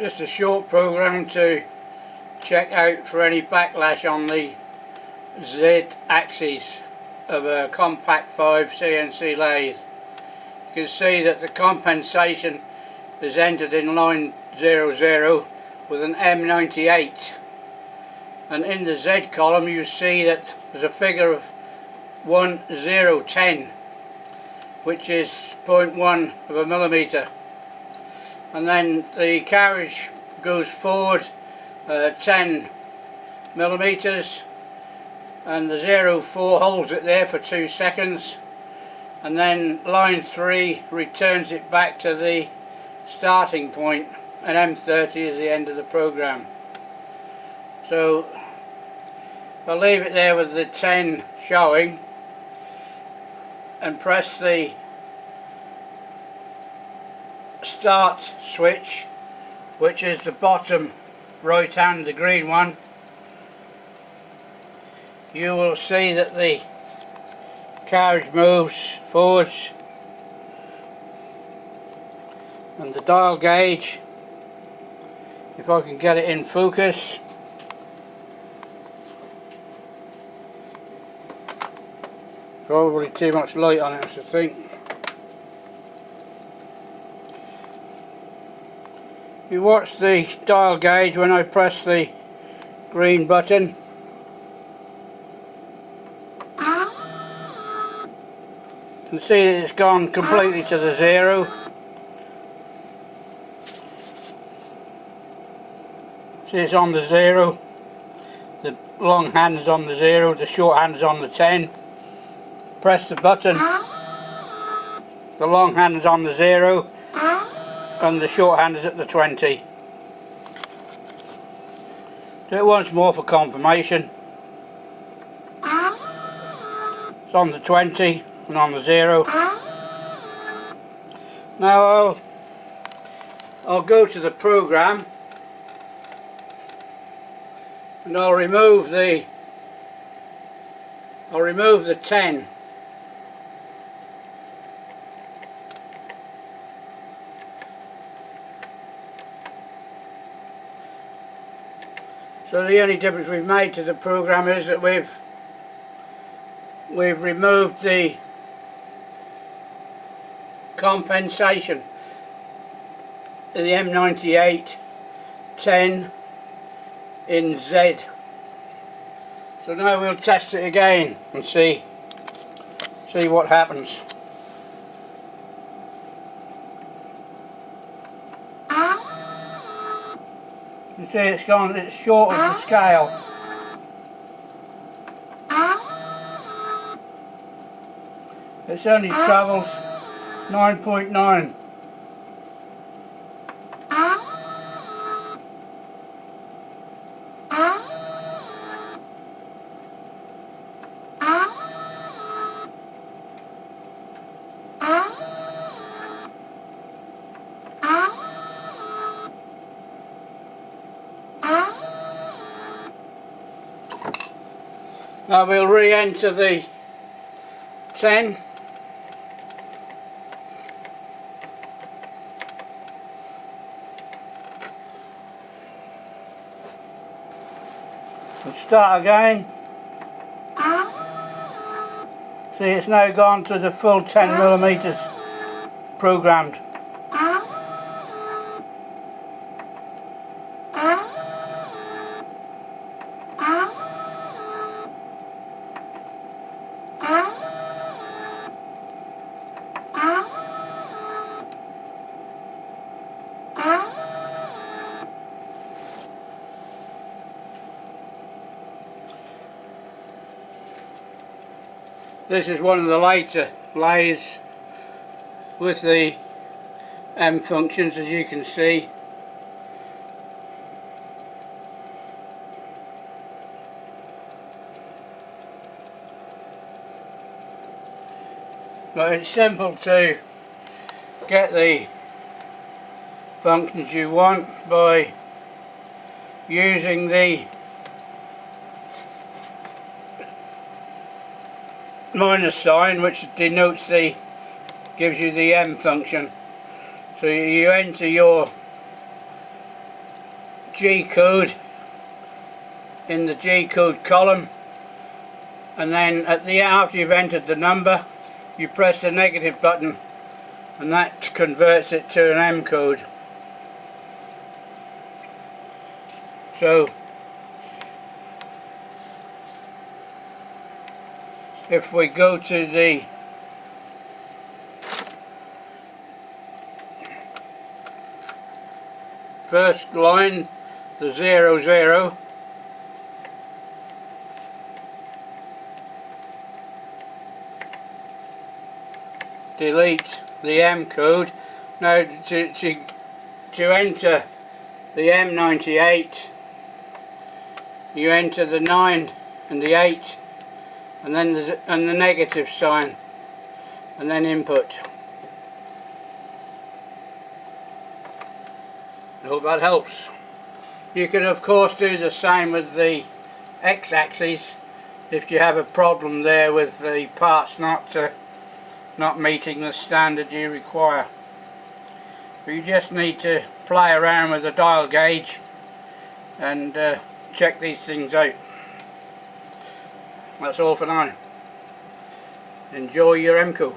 Just a short program to check out for any backlash on the Z axis of a compact 5 CNC lathe. You can see that the compensation is entered in line 00 with an M98, and in the Z column you see that there's a figure of 1010, which is 0.1 of a millimetre, and then the carriage goes forward 10 millimetres, and the 04 holds it there for 2 seconds, and then line 3 returns it back to the starting point, and M30 is the end of the program. So I'll leave it there with the 10 showing and press the start switch, which is the bottom right hand, the green one. You will see that the carriage moves forwards, and the dial gauge, if I can get it in focus, probably too much light on it, I should think. You watch the dial gauge when I press the green button. You can see that it's gone completely to the 0. See, it's on the 0. The long hand is on the 0, the short hand is on the 10. Press the button, the long hand is on the 0 and the short hand is at the 20. Do it once more for confirmation. It's on the 20 and on the 0. Now I'll go to the program and I'll remove the 10. So the only difference we've made to the program is that we've removed the compensation in the M98 10 in Z. So now we'll test it again and see what happens. You see it's short of the scale. It's only travels 9.9. Now we'll re-enter the 10. We'll start again. See, it's now gone to the full 10 millimeters programmed. This is one of the later lathes with the M functions, as you can see. But it's simple to get the functions you want by using the minus sign, which denotes gives you the M function. So you enter your G code in the G code column, and then after you've entered the number, you press the negative button and that converts it to an M code. So if we go to the first line, the 00, delete the M code. Now to enter the M98, you enter the 9 and the 8 and then the negative sign and then input. I hope that helps. You can of course do the same with the X-axis if you have a problem there with the parts not meeting the standard you require. But you just need to play around with the dial gauge and check these things out. That's all for now. Enjoy your Emco.